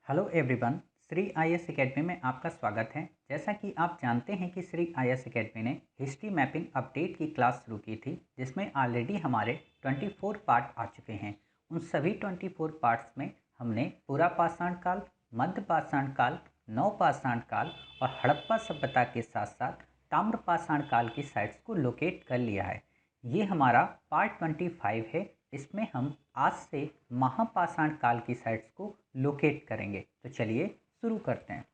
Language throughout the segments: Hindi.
Hello everyone. Shri IAS academy में आपका स्वागत है। जैसा कि आप जानते हैं कि श्री आईएएस एकेडमी ने हिस्ट्री मैपिंग अपडेट की क्लास शुरू की थी, जिसमें ऑलरेडी हमारे 24 पार्ट आ चुके हैं। उन सभी 24 पार्ट्स में हमने पूरा पाषाण काल, मध्य पाषाण काल, नव पाषाण काल और हड़प्पा सभ्यता के साथ साथ ताम्र पाषाण काल की साइट्स को लोकेट कर लिया है। ये हमारा पार्ट 25 है। इसमें हम आज से महापाषाण काल की साइट्स को लोकेट करेंगे। तो चलिए शुरू करते हैं।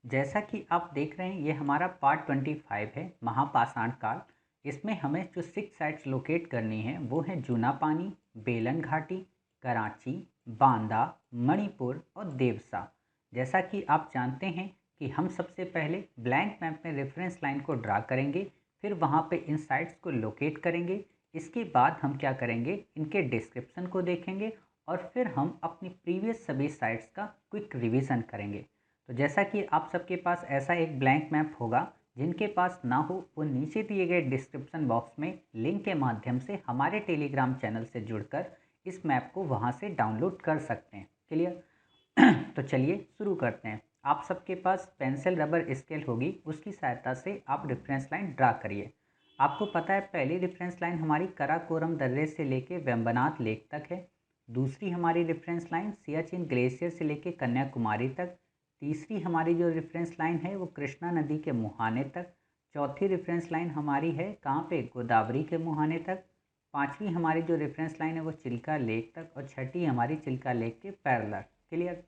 जैसा कि आप देख रहे हैं, ये हमारा पार्ट 25 है, महापाषाण काल। इसमें हमें जो 6 साइट्स लोकेट करनी है वो है जूना पानी, बेलन घाटी, कराची, बांदा, मणिपुर और देवसा। जैसा कि आप जानते हैं कि हम सबसे पहले ब्लैंक मैप में रेफरेंस लाइन को ड्रा करेंगे, फिर वहाँ पे इन साइट्स को लोकेट करेंगे। इसके बाद हम क्या करेंगे, इनके डिस्क्रिप्शन को देखेंगे और फिर हम अपनी प्रीवियस सभी साइट्स का क्विक रिवीजन करेंगे। तो जैसा कि आप सबके पास ऐसा एक ब्लैंक मैप होगा, जिनके पास ना हो वो नीचे दिए गए डिस्क्रिप्शन बॉक्स में लिंक के माध्यम से हमारे टेलीग्राम चैनल से जुड़कर इस मैप को वहाँ से डाउनलोड कर सकते हैं। क्लियर? तो चलिए शुरू करते हैं। आप सबके पास पेंसिल रबर स्केल होगी, उसकी सहायता से आप रेफरेंस लाइन ड्रा करिए। आपको पता है पहली रेफरेंस लाइन हमारी कराकोरम दर्रे से लेके वेम्बनाथ लेक तक है। दूसरी हमारी रेफरेंस लाइन सियाचिन ग्लेशियर से लेके कन्याकुमारी तक। तीसरी हमारी जो रेफरेंस लाइन है वो कृष्णा नदी के मुहाने तक। चौथी रेफरेंस लाइन हमारी है कहाँ पे, गोदावरी के मुहाने तक। पांचवी हमारी जो रेफरेंस लाइन है वो चिल्का लेक तक और छठी हमारी चिल्का लेक के पैरेलल। क्लियर?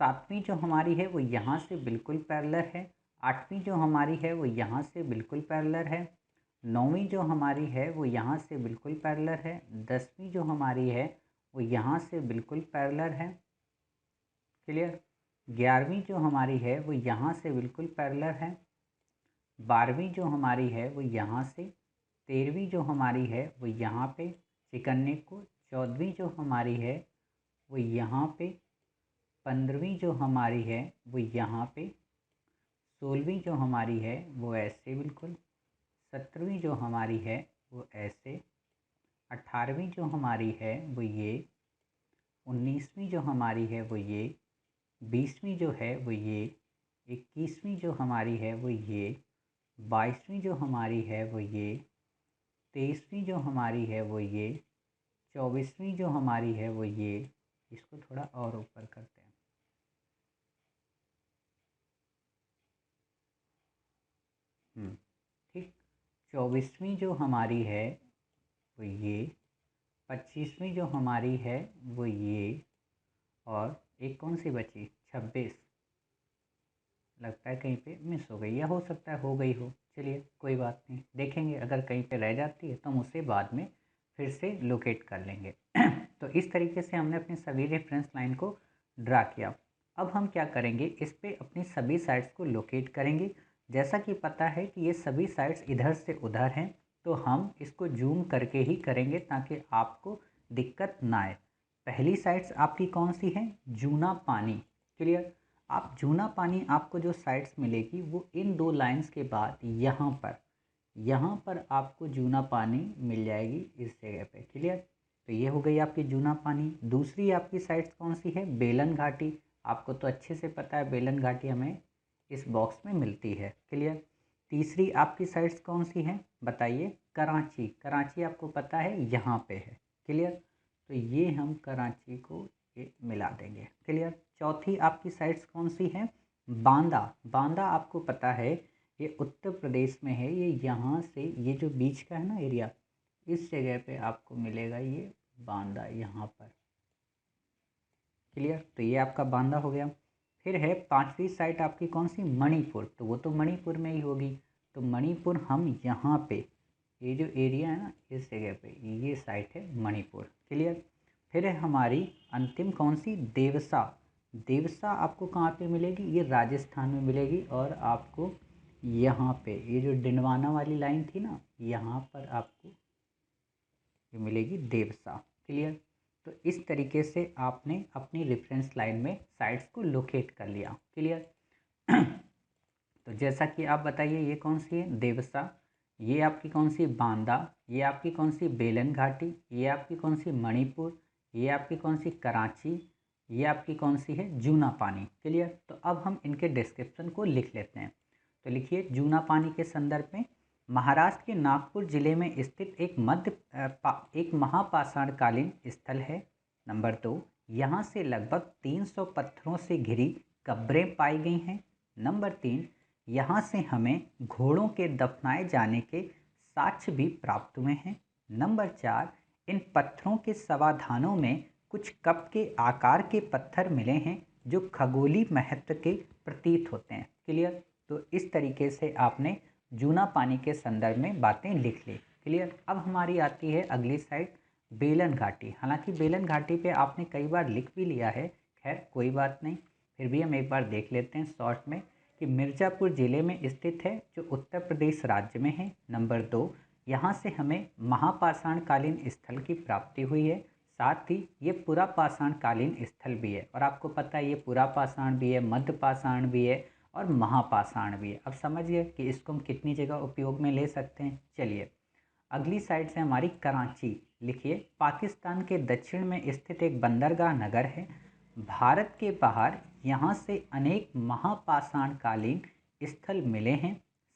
सातवीं जो हमारी है वो यहाँ से बिल्कुल पैरेलल है। आठवीं जो हमारी है वो यहाँ से बिल्कुल पैरेलल है। नौवीं जो हमारी है वो यहाँ से बिल्कुल पैरेलल है। 10वीं जो हमारी है वो यहाँ से बिल्कुल पैरेलल है। क्लियर? 11वीं जो हमारी है वो यहाँ से बिल्कुल पैरेलल है। 12वीं जो हमारी है वो यहाँ से। 13वीं जो हमारी है वो यहाँ पे चिकन्ने को। 14वीं जो हमारी है वो यहाँ पे। 15वीं जो हमारी है वो यहाँ पे। 16वीं जो हमारी है वो ऐसे बिल्कुल। 17वीं जो हमारी है वो ऐसे। 18वीं जो हमारी है वो ये। 19वीं जो हमारी है वो ये। 20वीं जो है वो ये। 21वीं जो हमारी है वो ये। 22वीं जो हमारी है वो ये। 23वीं जो हमारी है वो ये। 24वीं जो हमारी है वो ये। इसको थोड़ा और ऊपर करते हैं। ठीक। 24वीं जो हमारी है वो ये। 25वीं जो हमारी है वो ये। और एक कौन सी बची, 26। लगता है कहीं पे मिस हो गई, या हो सकता है हो गई हो। चलिए कोई बात नहीं, देखेंगे अगर कहीं पे रह जाती है तो हम उसे बाद में फिर से लोकेट कर लेंगे। तो इस तरीके से हमने अपनी सभी रेफरेंस लाइन को ड्रा किया। अब हम क्या करेंगे, इस पे अपनी सभी साइट्स को लोकेट करेंगे। जैसा कि पता है कि ये सभी साइट्स इधर से उधर हैं, तो हम इसको जूम करके ही करेंगे ताकि आपको दिक्कत ना आए। पहली साइट्स आपकी कौन सी है, जूना पानी। क्लियर? आप जूना पानी आपको जो साइट्स मिलेगी वो इन दो लाइंस के बाद यहाँ पर आपको जूना पानी मिल जाएगी इस जगह पे। क्लियर? तो ये हो गई आपकी जूना पानी। दूसरी आपकी साइट्स कौन सी है, बेलन घाटी। आपको तो अच्छे से पता है बेलन घाटी हमें इस बॉक्स में मिलती है। क्लियर? तीसरी आपकी साइट्स कौन सी हैं बताइए, कराची। कराची आपको पता है यहाँ पे है। क्लियर? तो ये हम कराची को ये मिला देंगे। क्लियर? चौथी आपकी साइट्स कौन सी हैं, बांदा। बांदा आपको पता है ये उत्तर प्रदेश में है। ये यहाँ से ये जो बीच का है ना एरिया, इस जगह पे आपको मिलेगा ये बांदा, यहाँ पर। क्लियर? तो ये आपका बांदा हो गया। फिर है पांचवी साइट आपकी कौन सी, मणिपुर। तो वो तो मणिपुर में ही होगी। तो मणिपुर हम यहाँ पे, ये जो एरिया है ना इस जगह पे, ये साइट है मणिपुर। क्लियर? फिर है हमारी अंतिम कौन सी, देवसा। देवसा आपको कहाँ पे मिलेगी, ये राजस्थान में मिलेगी। और आपको यहाँ पे ये जो डिंडवाना वाली लाइन थी ना, यहाँ पर आपको ये मिलेगी देवसा। क्लियर? तो इस तरीके से आपने अपनी रेफरेंस लाइन में साइट्स को लोकेट कर लिया। क्लियर? तो जैसा कि आप बताइए, ये कौन सी है, देवसा। ये आपकी कौन सी, बांदा। ये आपकी कौन सी, बेलन घाटी। ये आपकी कौन सी, मणिपुर। ये आपकी कौन सी, कराची। ये आपकी कौन सी है, जूना पानी। क्लियर। तो अब हम इनके डिस्क्रिप्शन को लिख लेते हैं। तो लिखिए, जूना पानी के संदर्भ में महाराष्ट्र के नागपुर जिले में स्थित एक महापाषाणकालीन स्थल है। नंबर 2, यहाँ से लगभग 300 पत्थरों से घिरी कब्रें पाई गई हैं। नंबर 3, यहाँ से हमें घोड़ों के दफनाए जाने के साक्ष्य भी प्राप्त हुए हैं। नंबर 4, इन पत्थरों के समाधानों में कुछ कप के आकार के पत्थर मिले हैं जो खगोलीय महत्व के प्रतीत होते हैं। क्लियर। तो इस तरीके से आपने जूना पानी के संदर्भ में बातें लिख ली। क्लियर। अब हमारी आती है अगली साइड, बेलन घाटी। हालांकि बेलन घाटी पे आपने कई बार लिख भी लिया है, खैर कोई बात नहीं, फिर भी हम एक बार देख लेते हैं शॉर्ट में कि मिर्ज़ापुर ज़िले में स्थित है, जो उत्तर प्रदेश राज्य में है। नंबर 2, यहाँ से हमें महापाषाणकालीन स्थल की प्राप्ति हुई है। साथ ही ये पुरापाषाणकालीन स्थल भी है, और आपको पता है ये पुरापाषाण भी है, मध्य पाषाण भी है और महापाषाण भी है। अब समझिए कि इसको हम कितनी जगह उपयोग में ले सकते हैं। चलिए अगली साइड से हमारी कराची। लिखिए, पाकिस्तान के दक्षिण में स्थित एक बंदरगाह नगर है। भारत के बाहर यहाँ से अनेक महापाषाणकालीन स्थल मिले हैं।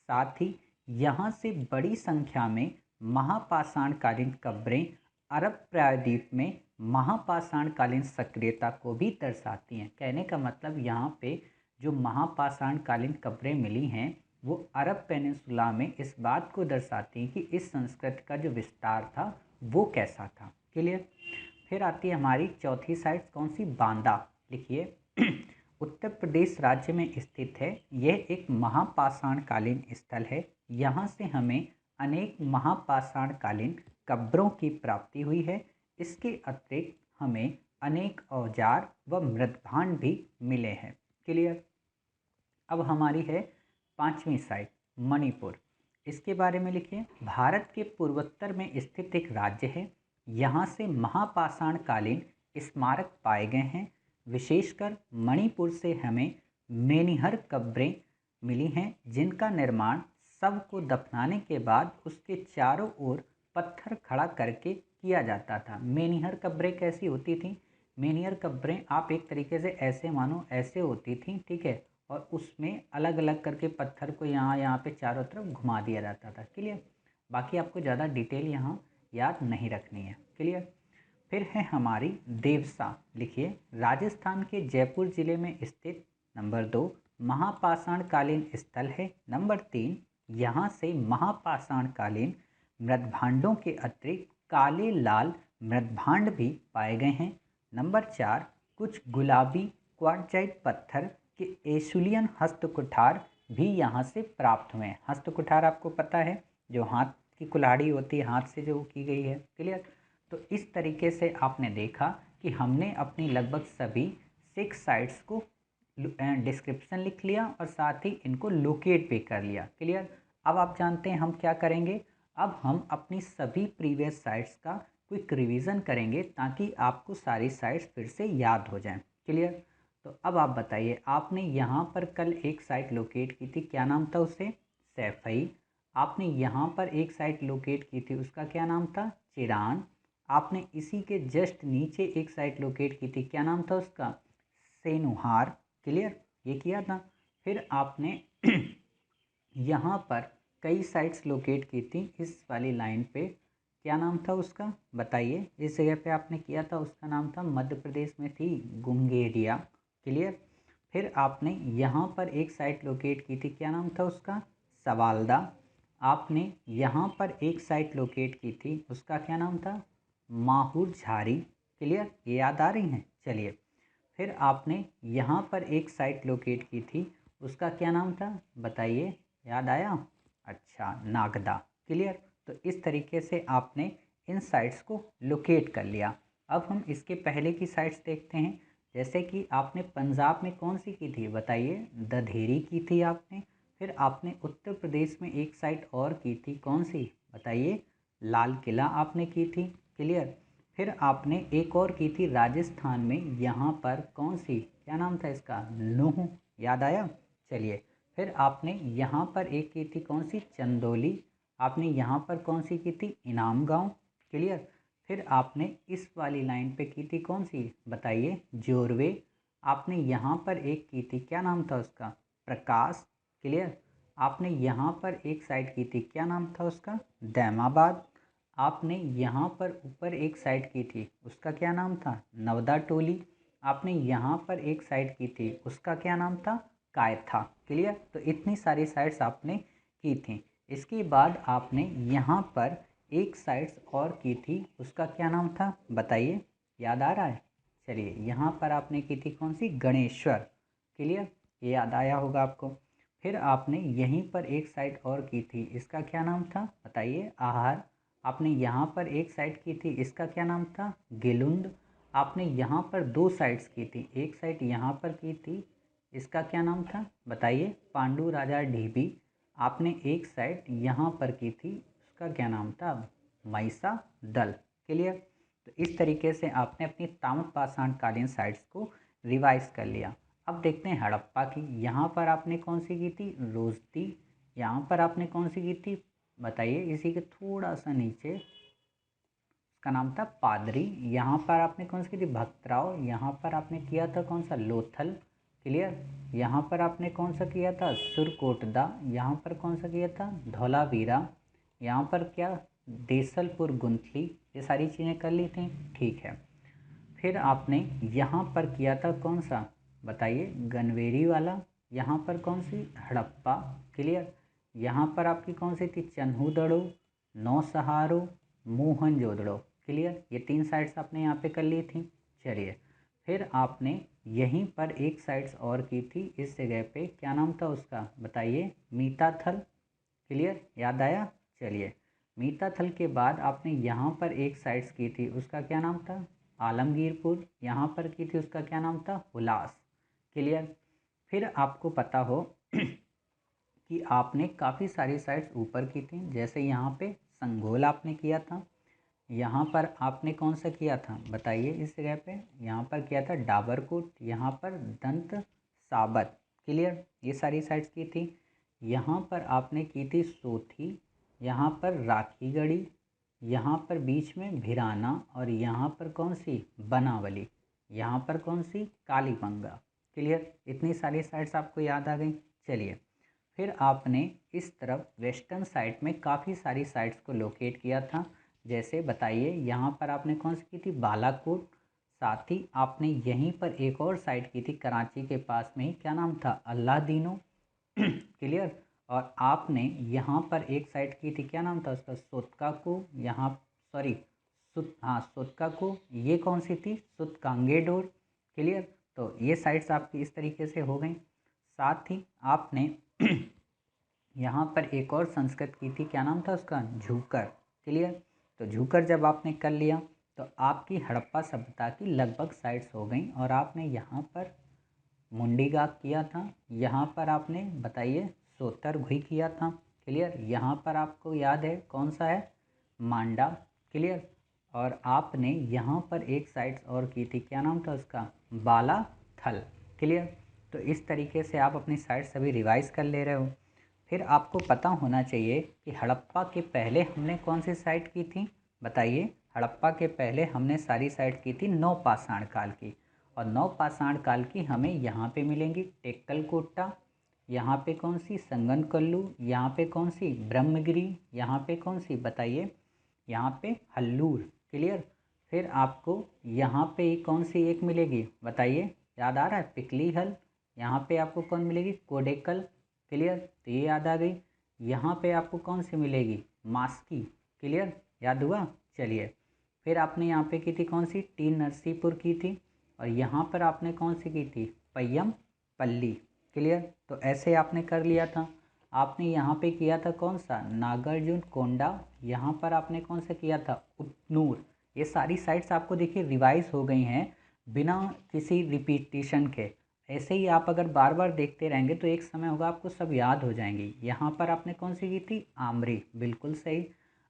साथ ही यहाँ से बड़ी संख्या में महापाषाणकालीन कब्रें अरब प्रायद्वीप में महापाषाणकालीन सक्रियता को भी दर्शाती हैं। कहने का मतलब यहाँ पे जो महापाषाणकालीन कब्रें मिली हैं वो अरब पेनिनसुला में इस बात को दर्शाती हैं कि इस संस्कृति का जो विस्तार था वो कैसा था। क्लियर। फिर आती है हमारी चौथी साइट, कौन सी, बांदा। लिखिए, उत्तर प्रदेश राज्य में स्थित है। यह एक महापाषाणकालीन स्थल है। यहाँ से हमें अनेक महापाषाणकालीन कब्रों की प्राप्ति हुई है। इसके अतिरिक्त हमें अनेक औजार व मृदभांड भी मिले हैं। क्लियर। अब हमारी है पांचवी साइट, मणिपुर। इसके बारे में लिखिए, भारत के पूर्वोत्तर में स्थित एक राज्य है। यहाँ से महापाषाणकालीन स्मारक पाए गए हैं। विशेषकर मणिपुर से हमें मेनिहर कब्रें मिली हैं, जिनका निर्माण शव को दफनाने के बाद उसके चारों ओर पत्थर खड़ा करके किया जाता था। मेनिहर कब्रें कैसी होती थी? मेनिहर कब्रें आप एक तरीके से ऐसे मानो, ऐसे होती थी, ठीक है, और उसमें अलग अलग करके पत्थर को यहाँ पे चारों तरफ घुमा दिया जाता था। क्लियर। बाकी आपको ज़्यादा डिटेल यहाँ याद नहीं रखनी है। क्लियर। फिर है हमारी देवसा। लिखिए, राजस्थान के जयपुर जिले में स्थित नंबर 2 महापाषाणकालीन स्थल है। नंबर 3, यहाँ से महापाषाणकालीन मृदभांडों के अतिरिक्त काले लाल मृदभांड भी पाए गए हैं। नंबर 4, कुछ गुलाबी क्वार्टजाइट पत्थर के एशुलियन हस्तकुठार भी यहाँ से प्राप्त हुए हैं। हस्तकुठार आपको पता है, जो हाथ की कुल्हाड़ी होती है, हाथ से जो की गई है। क्लियर। तो इस तरीके से आपने देखा कि हमने अपनी लगभग सभी 6 साइट्स को डिस्क्रिप्शन लिख लिया और साथ ही इनको लोकेट भी कर लिया। क्लियर। अब आप जानते हैं हम क्या करेंगे, अब हम अपनी सभी प्रीवियस साइट्स का क्विक रिवीजन करेंगे ताकि आपको सारी साइट्स फिर से याद हो जाएं। क्लियर। तो अब आप बताइए, आपने यहाँ पर कल एक साइट लोकेट की थी, क्या नाम था उसे? सैफई। आपने यहाँ पर एक साइट लोकेट की थी, उसका क्या नाम था? चिरान। आपने इसी के जस्ट नीचे एक साइट लोकेट की थी, क्या नाम था उसका? सेनुहार। क्लियर, ये किया था। फिर आपने यहाँ पर कई साइट्स लोकेट की थी इस वाली लाइन पे, क्या नाम था उसका बताइए? जिस जगह पे आपने किया था उसका नाम था, मध्य प्रदेश में थी, गुंगेरिया। क्लियर। फिर आपने यहाँ पर एक साइट लोकेट की थी, क्या नाम था उसका? सवालदा। आपने यहाँ पर एक साइट लोकेट की थी, उसका क्या नाम था? माहूर झारी। क्लियर, ये याद आ रही हैं? चलिए, फिर आपने यहाँ पर एक साइट लोकेट की थी, उसका क्या नाम था बताइए, याद आया? अच्छा, नागदा। क्लियर। तो इस तरीके से आपने इन साइट्स को लोकेट कर लिया। अब हम इसके पहले की साइट्स देखते हैं। जैसे कि आपने पंजाब में कौन सी की थी बताइए? दधेरी की थी आपने। फिर आपने उत्तर प्रदेश में एक साइट और की थी, कौन सी बताइए? लाल किला आपने की थी। क्लियर। फिर आपने एक और की थी राजस्थान में, यहाँ पर कौन सी, क्या नाम था इसका? नूह। याद आया? चलिए, फिर आपने यहाँ पर एक की थी, कौन सी? चंदौली। आपने यहाँ पर कौन सी की थी? इनाम गांव। क्लियर। फिर आपने इस वाली लाइन पे की थी कौन सी, बताइए, जोरवे। आपने यहाँ पर एक की थी, क्या नाम था उसका, प्रकाश। क्लियर। आपने यहाँ पर एक साइड की थी, क्या नाम था उसका, दैमाबाद। आपने यहाँ पर ऊपर एक साइड की थी, उसका क्या नाम था, नवदा टोली। आपने यहाँ पर एक साइड की थी, उसका क्या नाम था, कायथा। क्लियर। तो इतनी सारी साइड्स आपने की थी। इसके बाद आपने यहाँ पर एक साइड्स और की थी, उसका क्या नाम था, बताइए, याद आ रहा है। चलिए, यहाँ पर आपने की थी कौन सी, गणेश्वर। क्लियर, ये याद आया होगा आपको। फिर आपने यहीं पर एक साइड और की थी, इसका क्या नाम था, बताइए, आहार। आपने यहाँ पर एक साइड की थी, इसका क्या नाम था, गिलुंद। आपने यहाँ पर दो साइड्स की थी, एक साइड यहाँ पर की थी, इसका क्या नाम था, बताइए, पांडु राजा ढीबी। आपने एक साइड यहाँ पर की थी, उसका क्या नाम था, महिसा दल। क्लियर। तो इस तरीके से आपने अपनी ताम्र पाषाण कालीन साइट्स को रिवाइज कर लिया। अब देखते हैं हड़प्पा की। यहाँ पर आपने कौन सी की थी, रोजती। यहाँ पर आपने कौन सी की थी, बताइए, इसी के थोड़ा सा नीचे, उसका नाम था पादरी। यहाँ पर आपने कौन सी की थी, भक्तराव। यहाँ पर आपने किया था कौन सा, लोथल। क्लियर। यहाँ पर आपने कौन सा किया था, सुरकोटदा। यहाँ पर कौन सा किया था, धौलावीरा। यहाँ पर क्या, देसलपुर गुंथली। ये सारी चीज़ें कर ली थी, ठीक है। फिर आपने यहाँ पर किया था कौन सा, बताइए, गनवेरी वाला। यहाँ पर कौन सी, हड़प्पा। क्लियर। यहाँ पर आपकी कौन सी थी, चन्हूदड़ो, नौसहारो, मोहनजोदड़ो। क्लियर। ये तीन साइड्स आपने यहाँ पे कर ली थी। चलिए, फिर आपने यहीं पर एक साइड्स और की थी, इस जगह पे क्या नाम था उसका, बताइए, मीताथल। क्लियर, याद आया। चलिए, मीताथल के बाद आपने यहाँ पर एक साइड्स की थी, उसका क्या नाम था, आलमगीरपुर। यहाँ पर की थी, उसका क्या नाम था, हुलास। क्लियर। फिर आपको पता हो कि आपने काफ़ी सारी साइट्स ऊपर की थी, जैसे यहाँ पे संघोल आपने किया था। यहाँ पर आपने कौन सा किया था, बताइए, इस जगह पे यहाँ पर किया था डाबरकोट, यहाँ पर दंत साबत। क्लियर, ये सारी साइट्स की थी। यहाँ पर आपने की थी सोथी, यहाँ पर राखीगढ़ी, यहाँ पर बीच में भिराना, और यहाँ पर कौन सी, बनावली। यहाँ पर कौन सी, कालीबंगा। क्लियर, इतनी सारी साइट्स आपको याद आ गई। चलिए, फिर आपने इस तरफ वेस्टर्न साइड में काफ़ी सारी साइट्स को लोकेट किया था, जैसे बताइए, यहाँ पर आपने कौन सी की थी, बालाकोट। साथ ही आपने यहीं पर एक और साइट की थी, कराची के पास में ही, क्या नाम था, अल्लादीनो। क्लियर। और आपने यहाँ पर एक साइट की थी, क्या नाम था उसका, सोतका को। यहाँ, सॉरी, हाँ, सोतका को। ये कौन सी थी, सुतकांगेडोर। क्लियर। तो ये साइट्स आपकी इस तरीके से हो गई। साथ ही आपने यहाँ पर एक और संस्कृत की थी, क्या नाम था उसका, झूकर। क्लियर। तो झूकर जब आपने कर लिया, तो आपकी हड़प्पा सभ्यता की लगभग साइट्स हो गई। और आपने यहाँ पर मुंडीगाग किया था, यहाँ पर आपने, बताइए, सोतरघुई किया था। क्लियर। यहाँ पर आपको याद है कौन सा है, मांडा। क्लियर। और आपने यहाँ पर एक साइट्स और की थी, क्या नाम था उसका, बालाथल। क्लियर। तो इस तरीके से आप अपनी साइट्स सभी रिवाइज कर ले रहे हो। फिर आपको पता होना चाहिए कि हड़प्पा के पहले हमने कौन सी साइट की थी, बताइए। हड़प्पा के पहले हमने सारी साइट की थी नवपाषाण काल की। और नवपाषाण काल की हमें यहाँ पे मिलेंगी टेक्कलकोट्टा, यहाँ पे कौन सी, संगनकल्लू, यहाँ पे कौन सी, ब्रह्मगिरी, यहाँ पे कौन सी, बताइए, यहाँ पे हल्लूर। क्लियर। फिर आपको यहाँ पे कौन सी एक मिलेगी, बताइए, याद आ रहा है, पिकली हल। यहाँ पे आपको कौन मिलेगी, कोडेकल। क्लियर। तो ये याद आ गई। यहाँ पे आपको कौन सी मिलेगी, मास्की। क्लियर, याद हुआ। चलिए, फिर आपने यहाँ पे की थी कौन सी, टी नरसीपुर की थी। और यहाँ पर आपने कौन सी की थी, पय्यम पल्ली। क्लियर। तो ऐसे आपने कर लिया था। आपने यहाँ पे किया था कौन सा, नागार्जुन कोंडा। यहाँ पर आपने कौन सा किया था, उतनूर। ये सारी साइट्स आपको देखिए रिवाइज हो गई हैं बिना किसी रिपीटिशन के। ऐसे ही आप अगर बार बार देखते रहेंगे तो एक समय होगा आपको सब याद हो जाएंगी। यहाँ पर आपने कौन सी की थी, आमरी, बिल्कुल सही।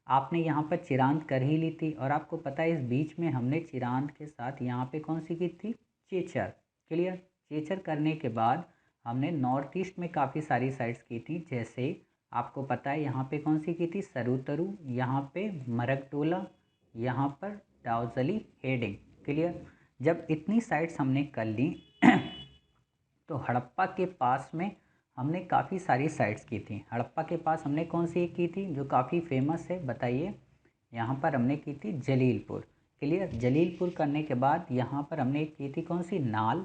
आपने यहाँ पर चिरांद कर ही ली थी। और आपको पता है इस बीच में हमने चिरांद के साथ यहाँ पे कौन सी की थी, चेचर। क्लियर। चेचर करने के बाद हमने नॉर्थ ईस्ट में काफ़ी सारी साइट्स की थी, जैसे आपको पता है यहाँ पे कौन सी की थी, सरुतरु, यहाँ पे मरगटोला, यहाँ पर डाउजली हेडिंग। क्लियर। जब इतनी साइट्स हमने कर ली तो हड़प्पा के पास में हमने काफ़ी सारी साइट्स की थी। हड़प्पा के पास हमने कौन सी एक की थी जो काफ़ी फेमस है, बताइए। यहाँ पर हमने की थी जलीलपुर। क्लियर। जलीलपुर करने के बाद यहाँ पर हमने की थी कौन सी, नाल।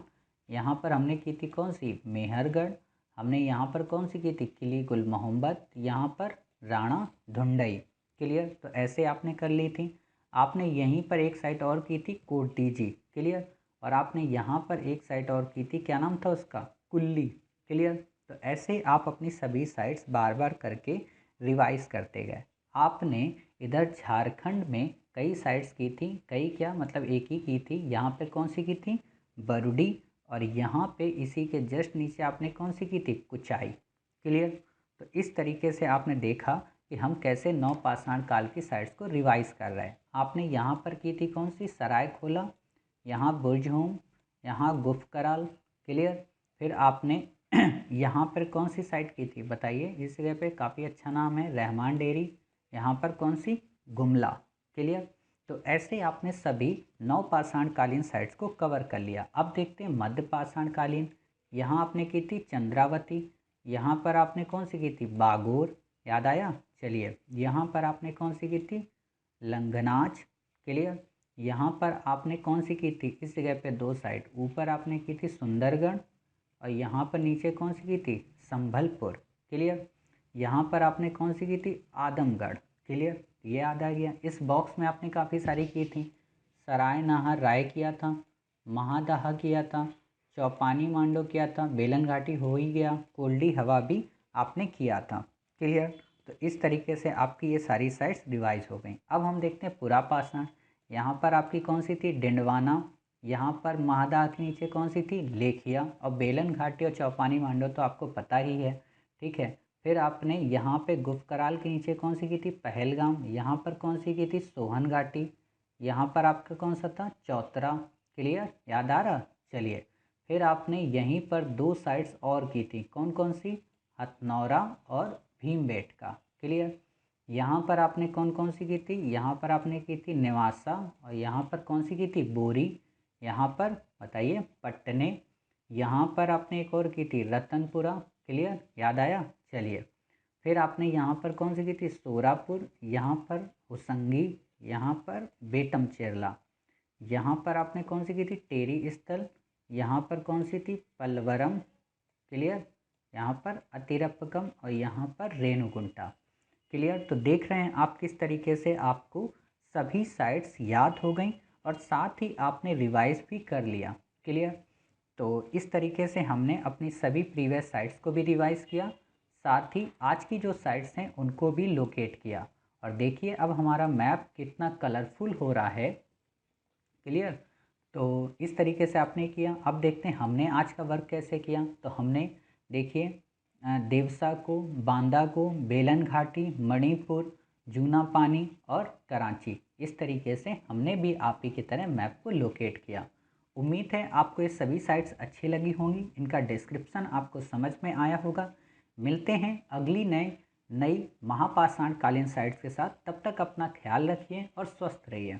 यहाँ पर हमने की थी कौन सी, मेहरगढ़। हमने यहाँ पर कौन सी की थी, किली गुल मोहम्मद। यहाँ पर राणा धुंडई। क्लियर। तो ऐसे आपने कर ली थी। आपने यहीं पर एक साइट और की थी, कोटीजी। क्लियर। और आपने यहाँ पर एक साइट और की थी, क्या नाम था उसका, कुल्ली। क्लियर। तो ऐसे आप अपनी सभी साइट्स बार बार करके रिवाइज करते गए। आपने इधर झारखंड में कई साइट्स की थी, कई क्या मतलब एक ही की थी। यहाँ पे कौन सी की थी, बरुडी। और यहाँ पे इसी के जस्ट नीचे आपने कौन सी की थी, कुचाई। क्लियर। तो इस तरीके से आपने देखा कि हम कैसे नवपाषाण काल की साइट्स को रिवाइज कर रहे हैं। आपने यहाँ पर की थी कौन सी, सरायखोला। यहाँ बुर्जहोम, यहाँ गुफकराल। क्लियर। फिर आपने यहाँ पर कौन सी साइट की थी, बताइए। इस जगह पे काफ़ी अच्छा नाम है, रहमान डेयरी। यहाँ पर कौन सी, गुमला। क्लियर। तो ऐसे आपने सभी नवपाषाण कालीन साइट्स को कवर कर लिया। अब देखते हैं मध्यपाषाण कालीन। यहाँ आपने की थी चंद्रावती। यहाँ पर आपने कौन सी की थी, बागोर। याद आया। चलिए, यहाँ पर आपने कौन सी की थी, लंगनाच। क्लियर। यहाँ पर आपने कौन सी की थी, इस जगह पे दो साइट, ऊपर आपने की थी सुंदरगढ़ और यहाँ पर नीचे कौन सी की थी, संभलपुर। क्लियर। यहाँ पर आपने कौन सी की थी, आदमगढ़। क्लियर। ये याद आ गया। इस बॉक्स में आपने काफ़ी सारी की थी। सराय नाहर राय किया था, महादाह किया था, चौपानी मांडो किया था, बेलन घाटी हो ही गया, कोल्डी हवा भी आपने किया था। क्लियर। तो इस तरीके से आपकी ये सारी साइट्स रिवाइज हो गई। अब हम देखते हैं पुरापाषाण। यहाँ पर आपकी कौन सी थी, डिंडवाना। यहाँ पर महादाह के नीचे कौन सी थी, लेखिया। और बेलन घाटी और चौपानी मांडो तो आपको पता ही है। ठीक है। फिर आपने यहाँ पे गुफकराल के नीचे कौन सी की थी, पहलगाम। यहाँ पर कौन सी की थी, सोहन घाटी। यहाँ पर आपका कौन सा था, चौतरा। क्लियर। याद आ रहा। चलिए, फिर आपने यहीं पर दो साइट्स और की थी, कौन कौन सी, हथनौरा और भीमबेटका। क्लियर। यहाँ पर आपने कौन कौन सी की थी, यहाँ पर आपने की थी नेवासा। और यहाँ पर कौन सी की थी, बोरी। यहाँ पर बताइए, पटने। यहाँ पर आपने एक और की थी, रतनपुरा। क्लियर। याद आया। चलिए, फिर आपने यहाँ पर कौन सी की थी, सोरापुर। यहाँ पर हुसंगी। यहाँ पर बेटम चेरला। यहाँ पर आपने कौन सी की थी, टेरी स्थल। यहाँ पर कौन सी थी, पलवरम। क्लियर। यहाँ पर अतिरपकम और यहाँ पर रेणुकुंटा। क्लियर। तो देख रहे हैं आप किस तरीके से आपको सभी साइट्स याद हो गई और साथ ही आपने रिवाइज भी कर लिया। क्लियर। तो इस तरीके से हमने अपनी सभी प्रीवियस साइट्स को भी रिवाइज किया, साथ ही आज की जो साइट्स हैं उनको भी लोकेट किया। और देखिए अब हमारा मैप कितना कलरफुल हो रहा है। क्लियर। तो इस तरीके से आपने किया। अब देखते हैं हमने आज का वर्क कैसे किया। तो हमने देखिए देवसा को, बांदा को, बेलन घाटी, मणिपुर, जूना पानी और कराची, इस तरीके से हमने भी आप ही की तरह मैप को लोकेट किया। उम्मीद है आपको ये सभी साइट्स अच्छी लगी होंगी, इनका डिस्क्रिप्शन आपको समझ में आया होगा। मिलते हैं अगली नई महापाषाण कालीन साइट्स के साथ। तब तक अपना ख्याल रखिए और स्वस्थ रहिए।